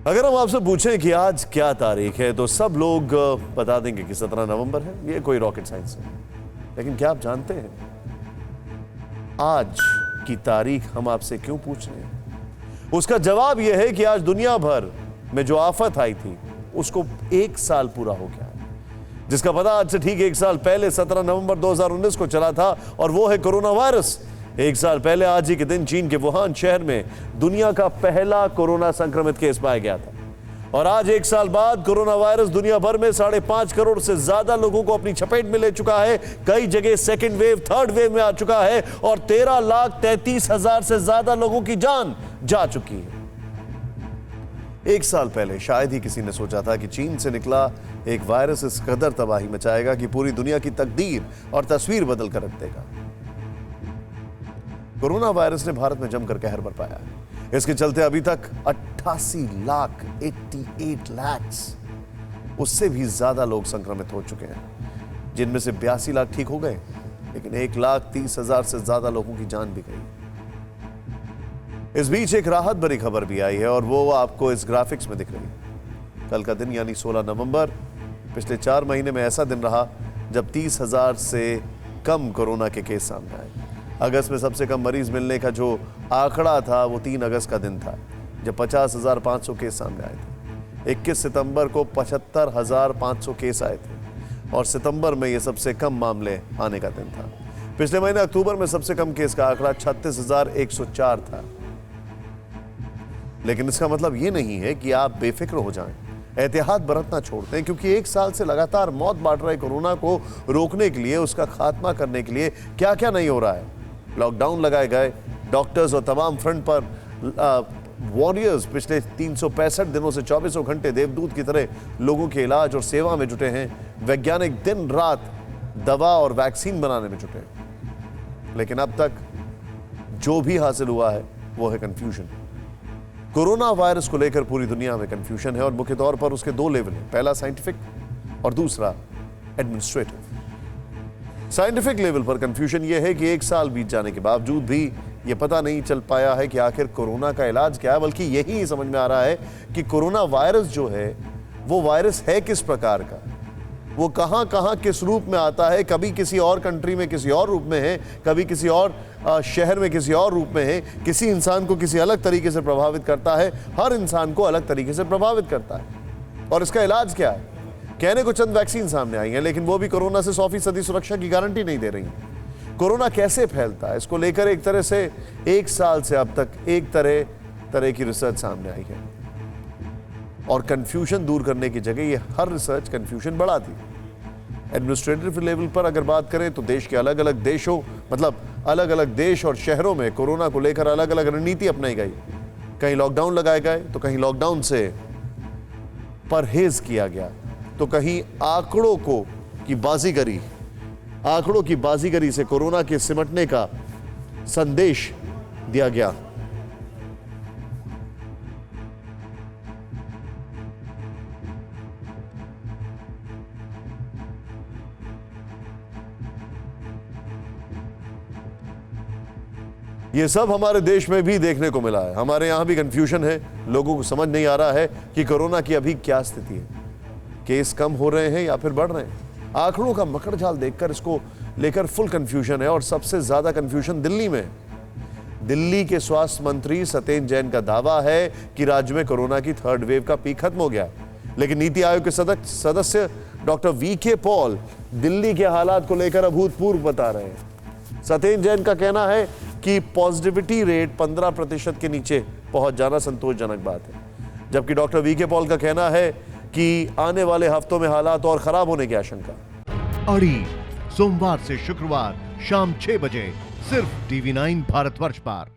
अगर हम आपसे पूछें कि आज क्या तारीख है तो सब लोग बता देंगे कि 17 नवंबर है। ये कोई रॉकेट साइंस है, लेकिन क्या आप जानते हैं आज की तारीख हम आपसे क्यों पूछ रहे हैं? उसका जवाब यह है कि आज दुनिया भर में जो आफत आई थी उसको 1 साल पूरा हो गया है, जिसका पता आज से ठीक 1 साल पहले 17 नवंबर 2019 को चला था, और वो है कोरोना वायरस। 1 साल पहले आज ही के दिन चीन के वुहान शहर में दुनिया का पहला कोरोना संक्रमित केस पाया गया था, और आज 1 साल बाद कोरोना वायरस दुनिया भर में 5.5 करोड़ से ज्यादा लोगों को अपनी चपेट में ले चुका है। कई जगह सेकेंड वेव, थर्ड वेव में आ चुका है, और 13,33,000 से ज्यादा लोगों की जान जा चुकी है। 1 साल पहले शायद ही किसी ने सोचा था कि चीन से निकला एक वायरस इस कदर तबाही मचाएगा कि पूरी दुनिया की तकदीर और तस्वीर बदल कर रख देगा। कोरोना वायरस ने भारत में जमकर कहर बरपाया है। इसके चलते अभी तक 88 लाख उससे भी ज्यादा लोग संक्रमित हो चुके हैं, जिनमें से 82 लाख ठीक हो गए, लेकिन 1,30,000 से ज्यादा लोगों की जान भी गई। इस बीच एक राहत भरी खबर भी आई है, और वो आपको इस ग्राफिक्स में दिख रही है। कल का दिन यानी 16 नवंबर पिछले 4 महीने में ऐसा दिन रहा जब 30,000 से कम कोरोना के केस सामने आए। अगस्त में सबसे कम मरीज मिलने का जो आंकड़ा था वो 3 अगस्त का दिन था, जब 50,500 केस सामने आए थे। 21 सितंबर को 75,500 केस आए थे, और सितंबर में ये सबसे कम मामले आने का दिन था। पिछले महीने अक्टूबर में सबसे कम केस का आंकड़ा 36,104 था। लेकिन इसका मतलब ये नहीं है कि आप बेफिक्र हो जाएं, एहतियात बरतना छोड़ दें, क्योंकि 1 साल से लगातार मौत बांट रहे कोरोना को रोकने के लिए, उसका खात्मा करने के लिए क्या क्या नहीं हो रहा है। लॉकडाउन लगाए गए, डॉक्टर्स और तमाम फ्रंट पर वॉरियर्स पिछले 365 दिनों से 24 घंटे देवदूत की तरह लोगों के इलाज और सेवा में जुटे हैं। वैज्ञानिक दिन रात दवा और वैक्सीन बनाने में जुटे हैं, लेकिन अब तक जो भी हासिल हुआ है वो है कंफ्यूजन। कोरोना वायरस को लेकर पूरी दुनिया में कंफ्यूजन है, और मुख्य तौर पर उसके 2 लेवल हैं, पहला साइंटिफिक और दूसरा एडमिनिस्ट्रेटिव। साइंटिफिक लेवल पर कंफ्यूजन यह है कि 1 साल बीत जाने के बावजूद भी यह पता नहीं चल पाया है कि आखिर कोरोना का इलाज क्या है, बल्कि यही समझ में आ रहा है कि कोरोना वायरस जो है वो वायरस है किस प्रकार का, वो कहां कहां किस रूप में आता है। कभी किसी और कंट्री में किसी और रूप में है, कभी किसी और शहर में किसी और रूप में है। किसी इंसान को किसी अलग तरीके से प्रभावित करता है, हर इंसान को अलग तरीके से प्रभावित करता है। और इसका इलाज क्या है? कहने को चंद वैक्सीन सामने आई हैं, लेकिन वो भी कोरोना से 100% सुरक्षा की गारंटी नहीं दे रही। कोरोना कैसे फैलता है, इसको लेकर एक तरह से 1 साल से अब तक एक तरह की रिसर्च सामने आई है, और कंफ्यूजन दूर करने की जगह ये हर रिसर्च कंफ्यूजन बढ़ाती है। एडमिनिस्ट्रेटिव लेवल पर अगर बात करें तो देश के अलग अलग देशों, मतलब अलग अलग देश और शहरों में कोरोना को लेकर अलग अलग रणनीति अपनाई गई। कहीं लॉकडाउन लगाए गए तो कहीं लॉकडाउन से परहेज किया गया, तो कहीं आंकड़ों की बाजीगरी से कोरोना के सिमटने का संदेश दिया गया। ये सब हमारे देश में भी देखने को मिला है। हमारे यहां भी कंफ्यूजन है, लोगों को समझ नहीं आ रहा है कि कोरोना की अभी क्या स्थिति है, केस कम हो रहे हैं या फिर बढ़ रहे हैं। आंकड़ों का मकड़जाल देखकर इसको लेकर फुल कंफ्यूजन है, और सबसे ज्यादा कंफ्यूजन दिल्ली में। दिल्ली के स्वास्थ्य मंत्री सत्येंद्र जैन का दावा है कि राज्य में कोरोना की 3rd वेव का पीक खत्म हो गया, लेकिन नीति आयोग के सदस्य डॉक्टर वीके पॉल दिल्ली के हालात को लेकर अभूतपूर्व बता रहे हैं। सत्येंद्र जैन का कहना है कि पॉजिटिविटी रेट 15% के नीचे पहुंच जाना संतोषजनक बात है, जबकि डॉक्टर वीके पॉल का कहना है कि आने वाले हफ्तों में हालात और खराब होने की आशंका। अड़ी सोमवार से शुक्रवार शाम 6 बजे सिर्फ TV9 भारतवर्ष पर।